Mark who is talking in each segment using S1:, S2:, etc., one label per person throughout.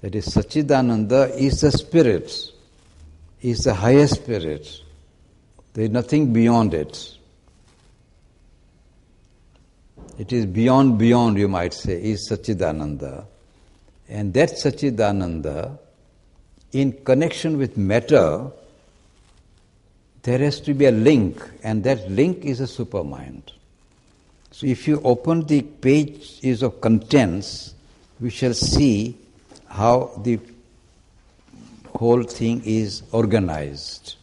S1: That is, Satchidananda is the spirit, is the highest spirit. There is nothing beyond it. It is beyond, you might say, is Satchidananda. And that Satchidananda, in connection with matter, there has to be a link, and that link is a supermind. So if you open the pages of contents, we shall see how the whole thing is organized.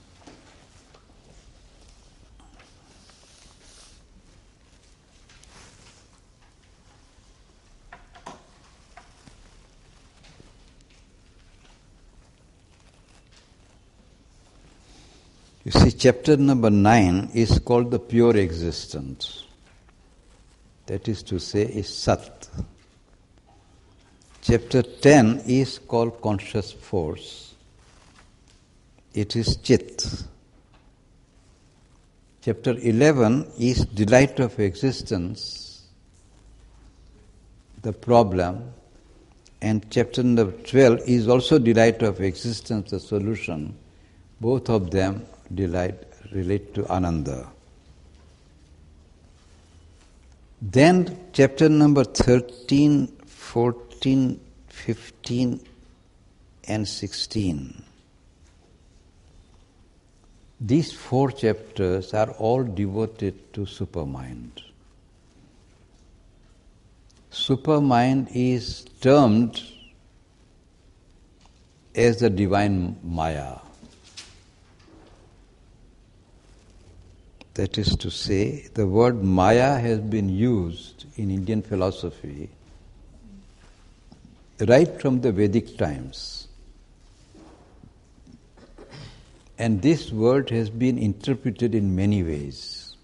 S1: You see, chapter number 9 is called the pure existence. That is to say, is Sat. Chapter 10 is called conscious force. It is Chit. Chapter 11 is delight of existence, the problem. And chapter number 12 is also delight of existence, the solution. Both of them relate to Ananda. Then chapter number 13, 14, 15 and 16. These 4 chapters are all devoted to Supermind. Supermind is termed as the divine Maya. That is to say, the word Maya has been used in Indian philosophy right from the Vedic times. And this word has been interpreted in many ways.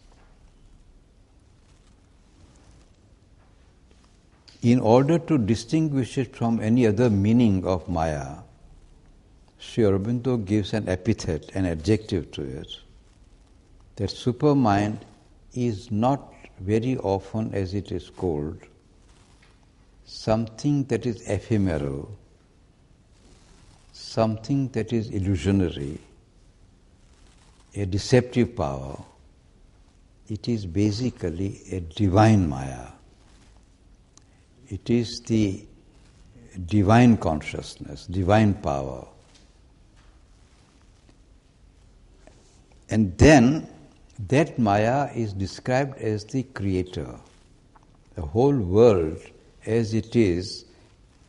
S1: In order to distinguish it from any other meaning of Maya, Sri Aurobindo gives an epithet, an adjective to it. That supermind is not very often, as it is called, something that is ephemeral, something that is illusionary, a deceptive power. It is basically a divine Maya. It is the divine consciousness, divine power. And then that Maya is described as the creator. The whole world as it is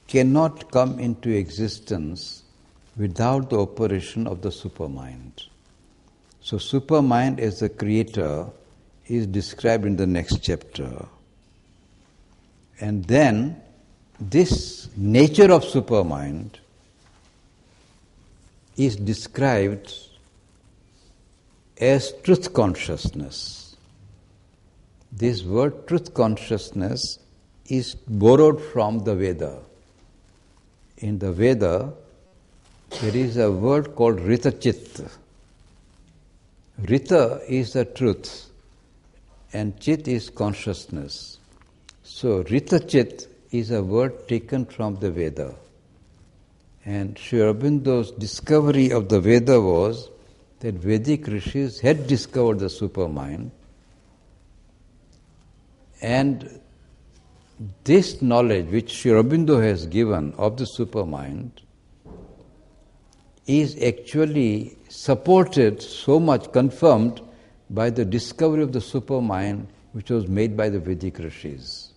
S1: cannot come into existence without the operation of the supermind. So supermind as the creator is described in the next chapter. And then this nature of supermind is described as truth consciousness. This word truth consciousness is borrowed from the Veda. In the Veda, there is a word called Rita Chit. Rita is the truth and Chit is consciousness. So Rita Chit is a word taken from the Veda. And Sri Aurobindo's discovery of the Veda was that Vedic rishis had discovered the supermind, and this knowledge which Sri Aurobindo has given of the supermind is actually supported, so much confirmed by the discovery of the supermind which was made by the Vedic rishis.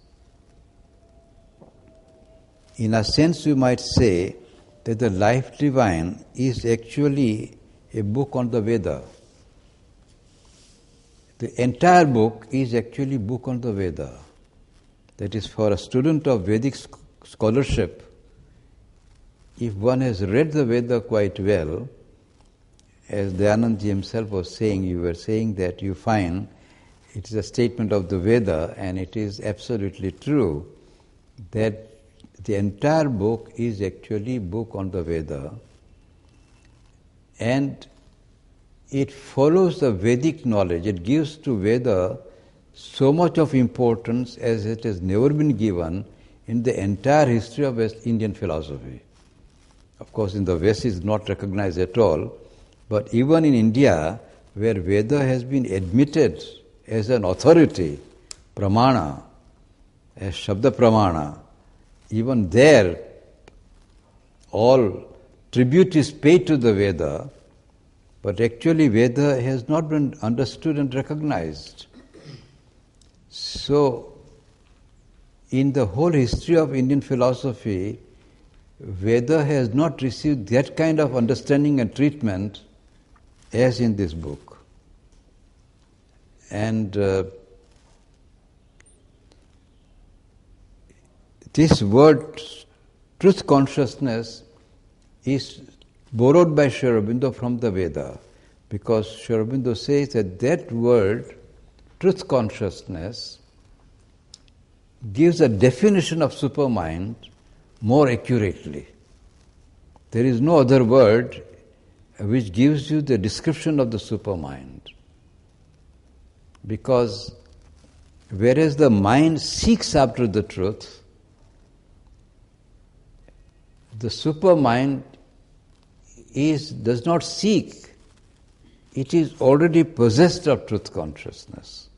S1: In a sense, you might say that the Life Divine is actually a book on the Veda. The entire book is actually a book on the Veda. That is, for a student of Vedic scholarship, if one has read the Veda quite well, as Dayanandji himself was saying, you were saying that you find it is a statement of the Veda, and it is absolutely true that the entire book is actually a book on the Veda, and it follows the Vedic knowledge. It gives to Veda so much of importance as it has never been given in the entire history of West Indian philosophy. Of course, in the West it's not recognized at all, but even in India, where Veda has been admitted as an authority, pramana, as Shabda pramana, even there all tribute is paid to the Veda, but actually Veda has not been understood and recognized. So, in the whole history of Indian philosophy, Veda has not received that kind of understanding and treatment as in this book. And this word, truth consciousness, is borrowed by Aurobindo from the Veda, because Aurobindo says that word, truth consciousness, gives a definition of supermind more accurately. There is no other word which gives you the description of the supermind. Because whereas the mind seeks after the truth, the supermind does not seek. It is already possessed of truth consciousness.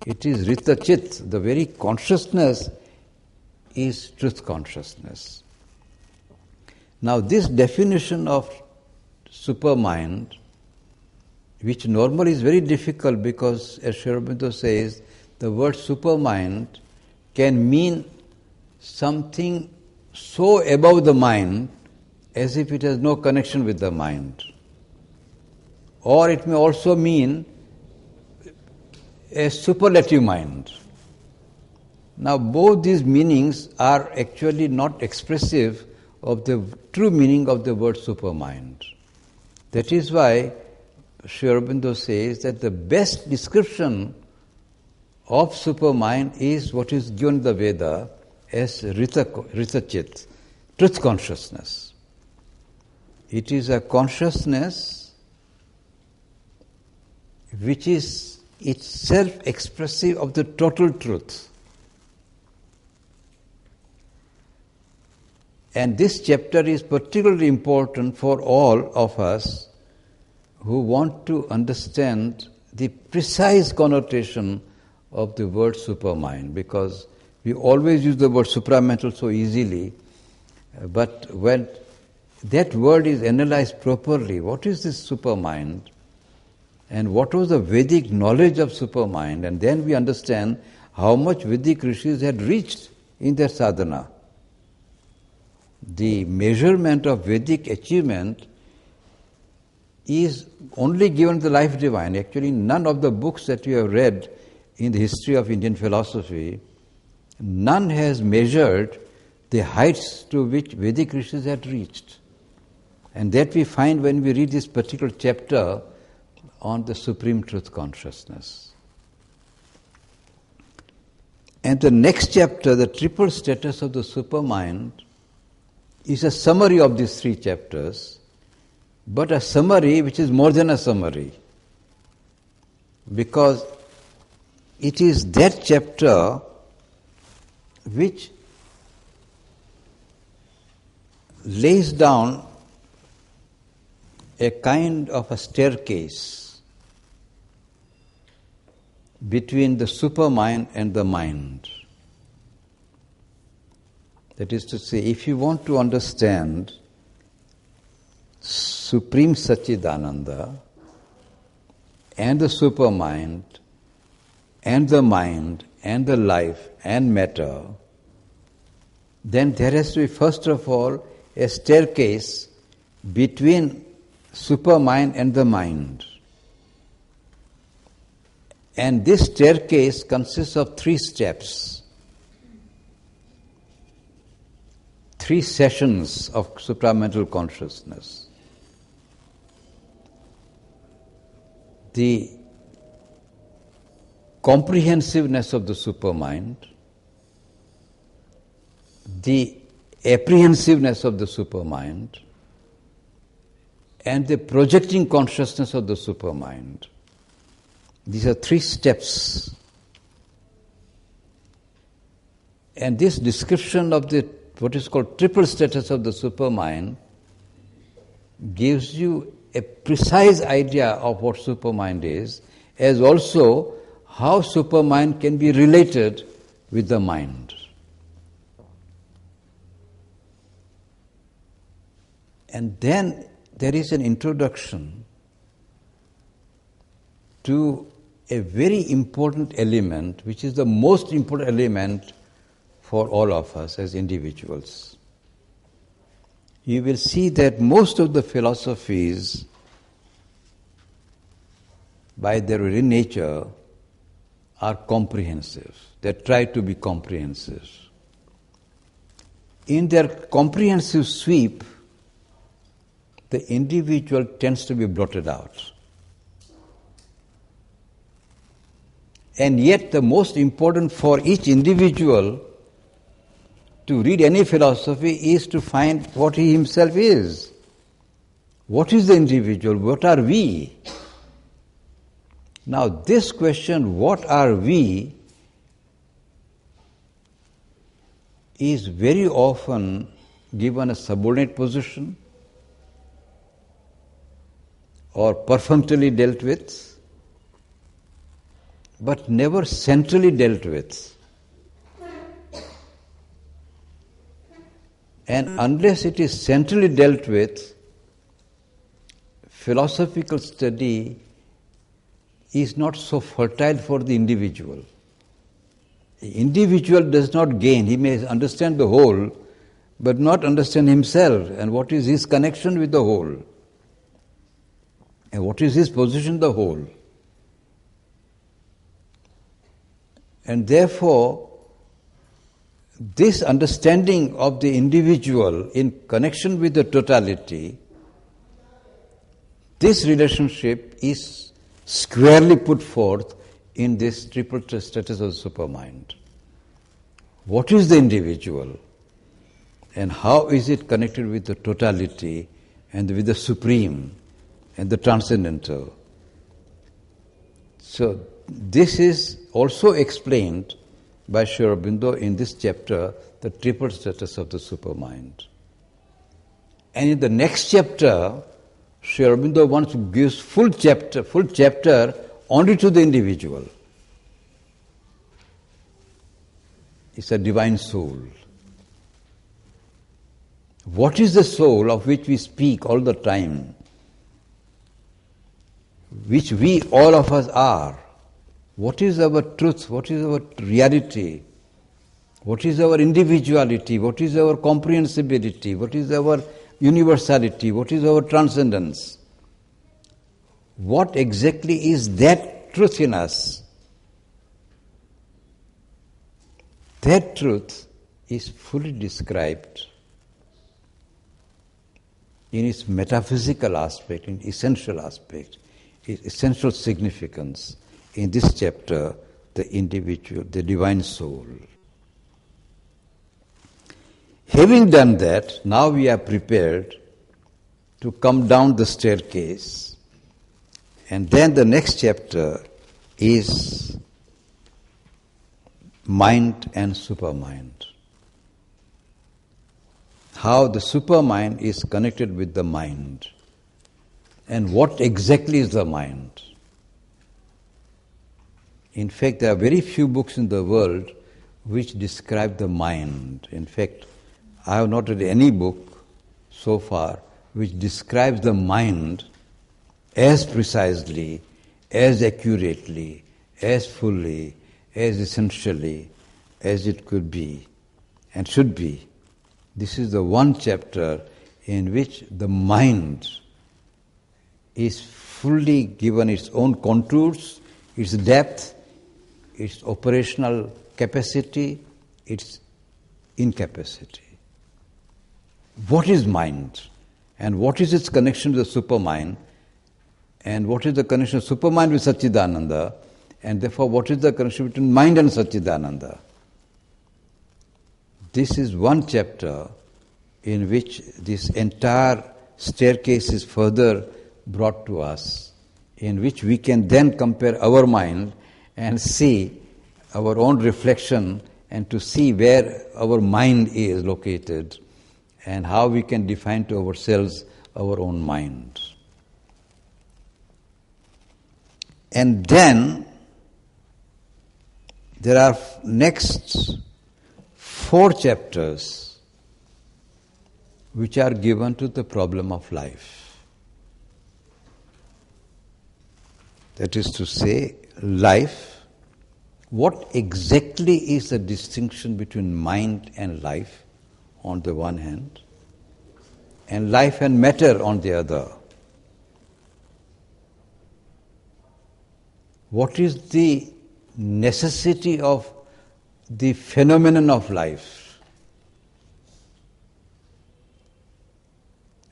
S1: It is Rita Chit, the very consciousness is truth consciousness. Now this definition of supermind, which normally is very difficult because, as Aurobindo says, the word supermind can mean something so above the mind as if it has no connection with the mind. Or it may also mean a superlative mind. Now both these meanings are actually not expressive of the true meaning of the word supermind. That is why Aurobindo says that the best description of supermind is what is given in the Veda as Rita Chit, truth consciousness. It is a consciousness which is itself expressive of the total truth. And this chapter is particularly important for all of us who want to understand the precise connotation of the word supermind, because we always use the word supramental so easily, but when that word is analyzed properly, what is this supermind and what was the Vedic knowledge of supermind, and then we understand how much Vedic rishis had reached in their sadhana. The measurement of Vedic achievement is only given the life divine. Actually, none of the books that you have read in the history of Indian philosophy, none has measured the heights to which Vedic rishis had reached. And that we find when we read this particular chapter on the Supreme Truth Consciousness. And the next chapter, the triple status of the supermind, is a summary of these three chapters, but a summary which is more than a summary, because it is that chapter which lays down a kind of a staircase between the supermind and the mind. That is to say, if you want to understand Supreme Satchidananda and the supermind and the mind and the life and matter, then there has to be first of all a staircase between supermind and the mind. And this staircase consists of 3 steps, 3 sessions of supramental consciousness. The comprehensiveness of the supermind, the apprehensiveness of the supermind, and the projecting consciousness of the supermind. These are 3 steps. And this description of the what is called triple status of the supermind gives you a precise idea of what supermind is, as also how supermind can be related with the mind. And then there is an introduction to a very important element, which is the most important element for all of us as individuals. You will see that most of the philosophies, by their very nature, are comprehensive. They try to be comprehensive. In their comprehensive sweep, the individual tends to be blotted out. And yet the most important for each individual to read any philosophy is to find what he himself is. What is the individual? What are we? Now this question, what are we, is very often given a subordinate position or perfunctorily dealt with, but never centrally dealt with. And unless it is centrally dealt with, philosophical study is not so fertile for the individual. The individual does not gain. He may understand the whole, but not understand himself and what is his connection with the whole, and what is his position in the whole. And therefore, this understanding of the individual in connection with the totality, this relationship is squarely put forth in this triple status of the supermind. What is the individual and how is it connected with the totality and with the supreme and the transcendental? So this is also explained by Aurobindo in this chapter, the triple status of the supermind. And in the next chapter, Aurobindo wants to give full chapter only to the individual. It's a divine soul. What is the soul of which we speak all the time, which we, all of us, are? What is our truth? What is our reality? What is our individuality? What is our comprehensibility? What is our universality? What is our transcendence? What exactly is that truth in us? That truth is fully described in its metaphysical aspect, in essential aspect, its essential significance in this chapter, the individual, the divine soul. Having done that, now we are prepared to come down the staircase, and then the next chapter is mind and supermind. How the supermind is connected with the mind, and what exactly is the mind. In fact, there are very few books in the world which describe the mind. In fact, I have not read any book so far which describes the mind as precisely, as accurately, as fully, as essentially as it could be and should be. This is the one chapter in which the mind is fully given its own contours, its depth, its operational capacity, its incapacity. What is mind? And what is its connection to the supermind? And what is the connection of supermind with Satchidananda? And therefore, what is the connection between mind and Satchidananda? This is one chapter in which this entire staircase is further brought to us, in which we can then compare our mind and see our own reflection and to see where our mind is located and how we can define to ourselves our own mind. And then there are next 4 chapters which are given to the problem of life. That is to say, life, what exactly is the distinction between mind and life on the one hand, and life and matter on the other? What is the necessity of the phenomenon of life?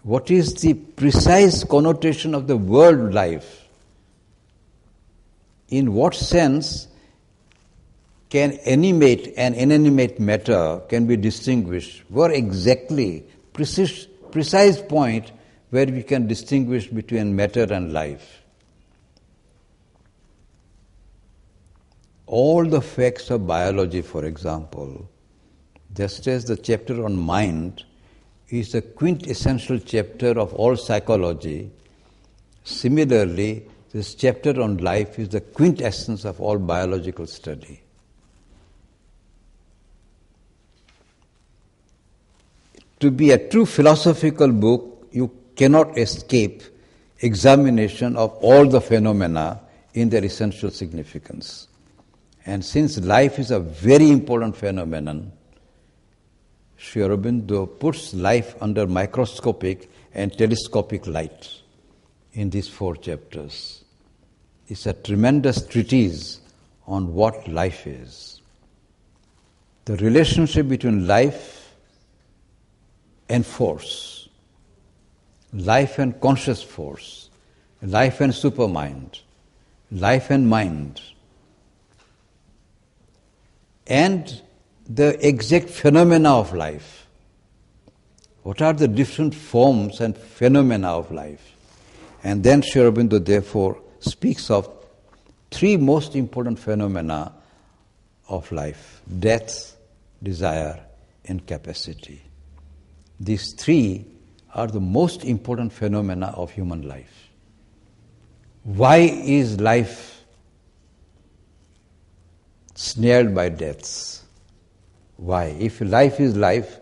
S1: What is the precise connotation of the word life? In what sense can animate and inanimate matter can be distinguished? Where exactly, precise point where we can distinguish between matter and life? All the facts of biology, for example, just as the chapter on mind is the quintessential chapter of all psychology, similarly, this chapter on life is the quintessence of all biological study. To be a true philosophical book, you cannot escape examination of all the phenomena in their essential significance. And since life is a very important phenomenon, Sri Aurobindo puts life under microscopic and telescopic light in these 4 chapters. It's a tremendous treatise on what life is. The relationship between life and force, life and conscious force, life and supermind, life and mind, and the exact phenomena of life. What are the different forms and phenomena of life? And then Sri Aurobindo therefore speaks of 3 most important phenomena of life: death, desire, and capacity. These 3 are the most important phenomena of human life. Why is life snared by deaths? Why? If life is life,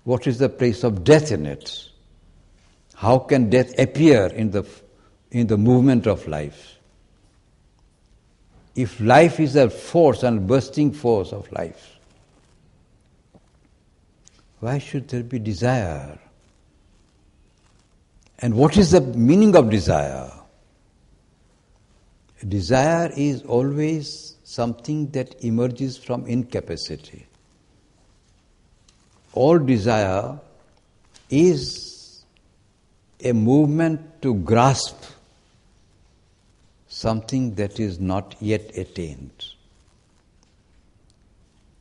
S1: what is the place of death in it? How can death appear in the movement of life? If life is a force and bursting force of life, why should there be desire? And what is the meaning of desire? Desire is always something that emerges from incapacity. All desire is a movement to grasp something that is not yet attained.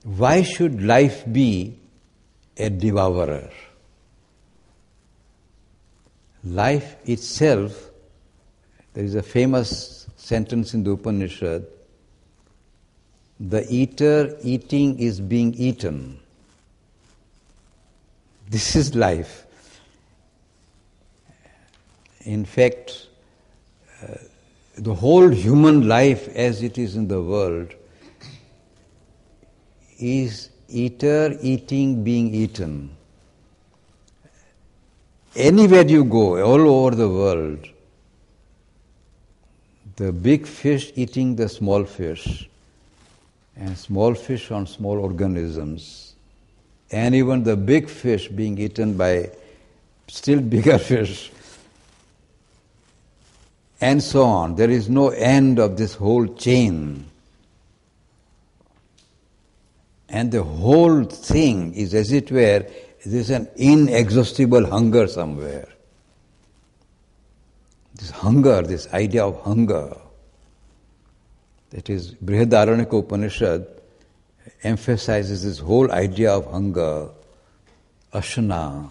S1: Why should life be a devourer? Life itself, there is a famous sentence in the Upanishad, the eater eating is being eaten. This is life. In fact, the whole human life as it is in the world is eater eating being eaten. Anywhere you go, all over the world, the big fish eating the small fish, and small fish on small organisms, and even the big fish being eaten by still bigger fish, and so on. There is no end of this whole chain. And the whole thing is, as it were, there is an inexhaustible hunger somewhere. This hunger, this idea of hunger, that is, Brihadaranyaka Upanishad emphasizes this whole idea of hunger, ashana,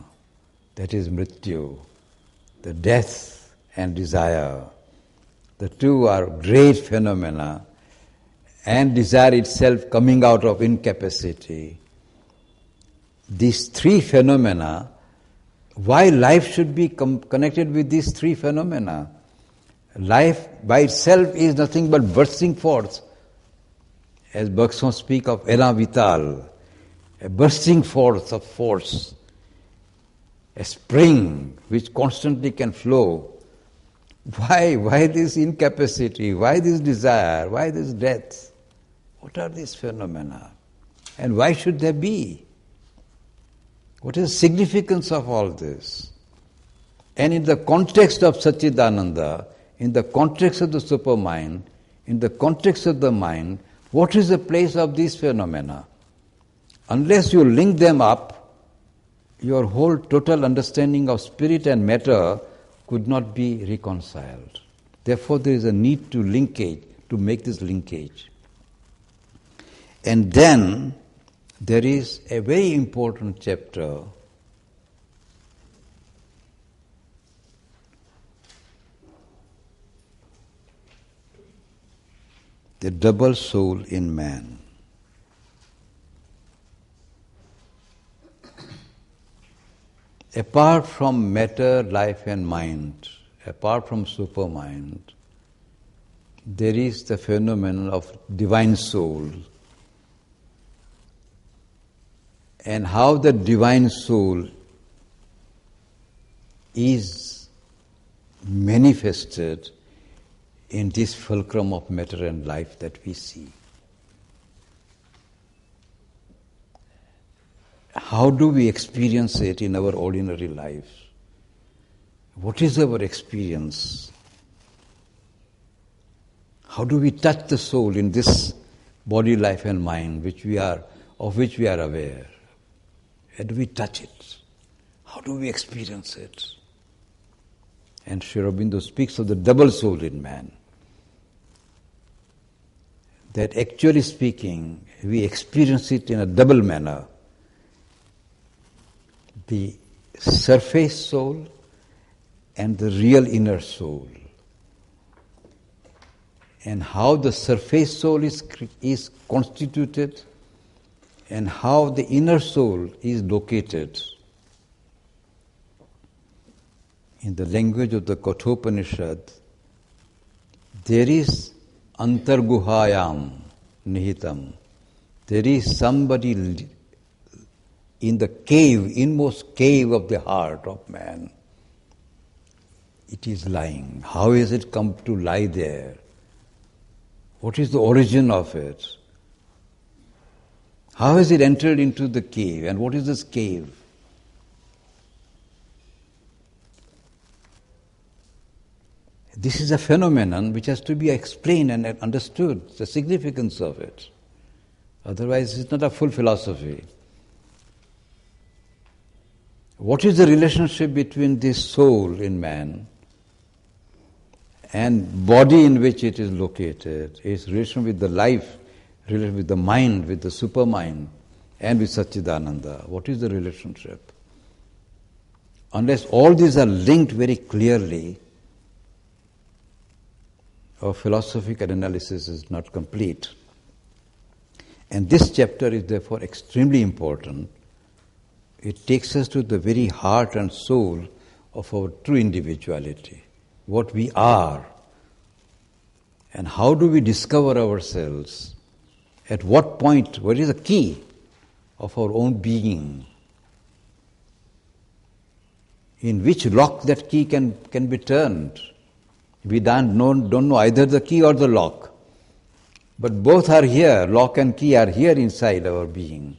S1: that is mrityu, the death and desire. The 2 are great phenomena, and desire itself coming out of incapacity. These 3 phenomena why life should be connected with these three phenomena. Life by itself is nothing but bursting forth. As Bergson speaks of élan vital, a bursting forth of force, a spring which constantly can flow. Why this incapacity? Why this desire? Why this death? What are these phenomena? And why should they be? What is the significance of all this? And in the context of Satchidananda, in the context of the supermind, in the context of the mind, what is the place of these phenomena? Unless you link them up, your whole total understanding of spirit and matter could not be reconciled. Therefore, there is a need to make this linkage. And then there is a very important chapter the double soul in man. Apart from matter, life and mind, apart from supermind, there is the phenomenon of divine soul. And how the divine soul is manifested in this fulcrum of matter and life that we see. How do we experience it in our ordinary life? What is our experience? How do we touch the soul in this body, life and mind of which we are aware? How do we touch it? How do we experience it? And Sri Aurobindo speaks of the double soul in man. That actually speaking, we experience it in a double manner. The surface soul and the real inner soul. And how the surface soul is constituted and how the inner soul is located. In the language of the Kathopanishad, there is antarguhayam nihitam. There is somebody in the inmost cave of the heart of man. It is lying. How has it come to lie there? What is the origin of it? How has it entered into the cave? And what is this cave? This is a phenomenon which has to be explained and understood, the significance of it. Otherwise, it's not a full philosophy. What is the relationship between this soul in man and body in which it is located? Its relation with the life, relation with the mind, with the supermind, and with Satchidananda. What is the relationship? Unless all these are linked very clearly, our philosophical analysis is not complete. And this chapter is therefore extremely important. It takes us to the very heart and soul of our true individuality, what we are, and how do we discover ourselves, at what point, what is the key of our own being, in which lock that key can be turned. We don't know either the key or the lock, but both are here, lock and key are here inside our being.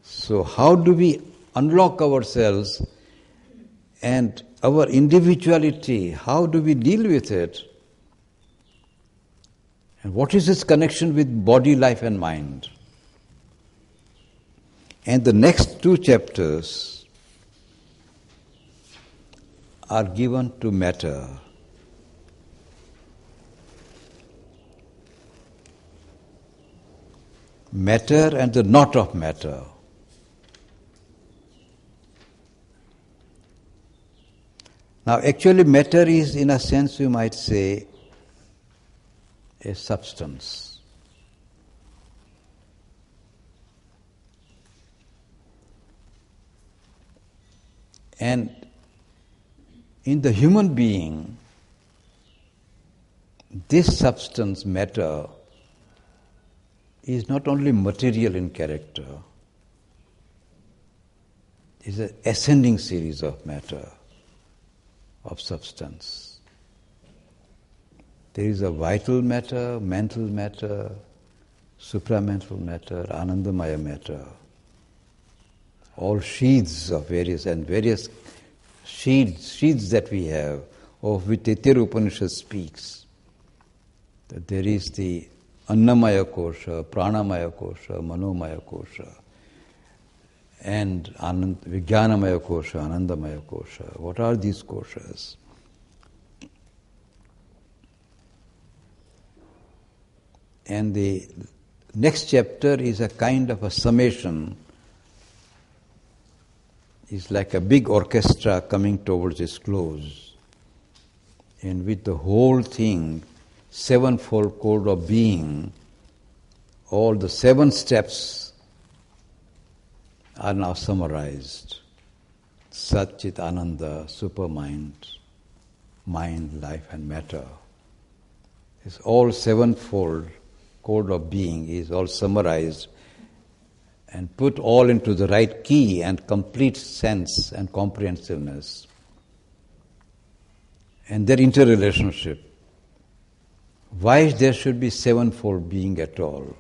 S1: So how do we unlock ourselves and our individuality? How do we deal with it? And what is its connection with body, life and mind? And the next two chapters are given to matter. Matter and the knot of matter. Now actually matter is, in a sense you might say, a substance. And in the human being, this substance, matter, is not only material in character, it is an ascending series of matter, of substance. There is a vital matter, mental matter, supramental matter, anandamaya matter, all sheaths of various sheaths that we have, of which Taittiriya Upanishad speaks. That there is the Annamaya Kosha, Pranamaya Kosha, Manomaya Kosha, and Vijnanamaya Kosha, Anandamaya Kosha. What are these koshas? And the next chapter is a kind of a summation. It's like a big orchestra coming towards its close, and with the whole thing, sevenfold code of being, all the 7 steps are now summarized. Sat, Chit, Ananda, Supermind, mind, life and matter. This all sevenfold code of being is all summarized and put all into the right key and complete sense and comprehensiveness. And their interrelationship. Why there should be sevenfold being at all?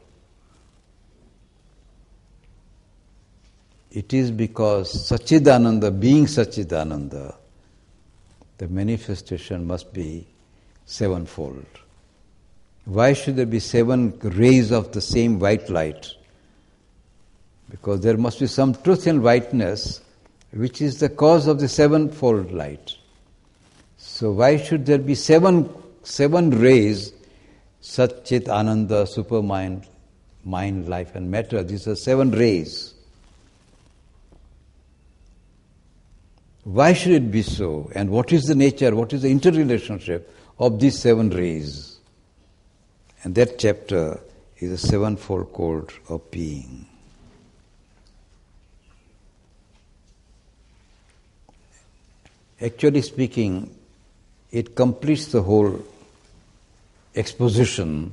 S1: It is because Satchidananda, being Satchidananda, the manifestation must be sevenfold. Why should there be 7 rays of the same white light? Because there must be some truth in whiteness which is the cause of the sevenfold light. So why should there be seven rays, Sat, Chit, Ananda, Supermind, mind, life and matter? These are 7 rays. Why should it be so? And what is the nature, what is the interrelationship of these 7 rays? And that chapter is a sevenfold code of being. Actually speaking, it completes the whole exposition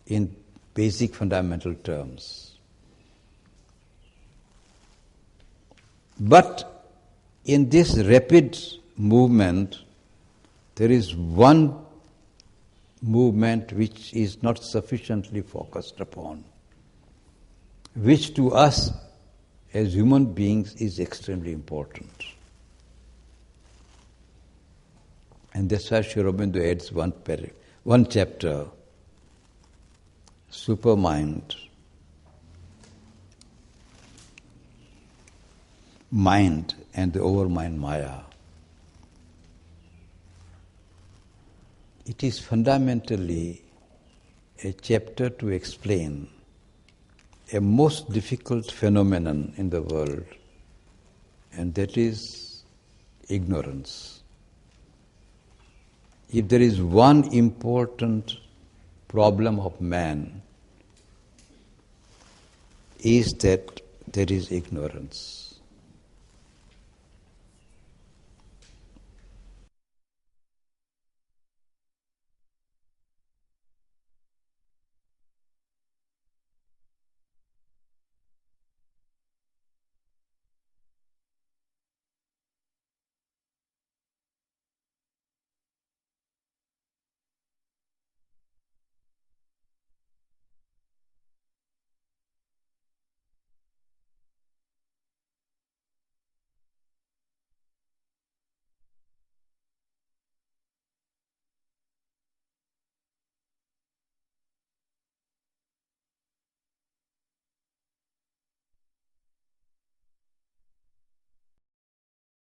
S1: in basic fundamental terms. But in this rapid movement, there is one movement which is not sufficiently focused upon, which to us as human beings is extremely important. And that's why Aurobindo adds one chapter, Supermind, mind and the overmind Maya. It is fundamentally a chapter to explain a most difficult phenomenon in the world, and that is ignorance. If there is one important problem of man, is that there is ignorance.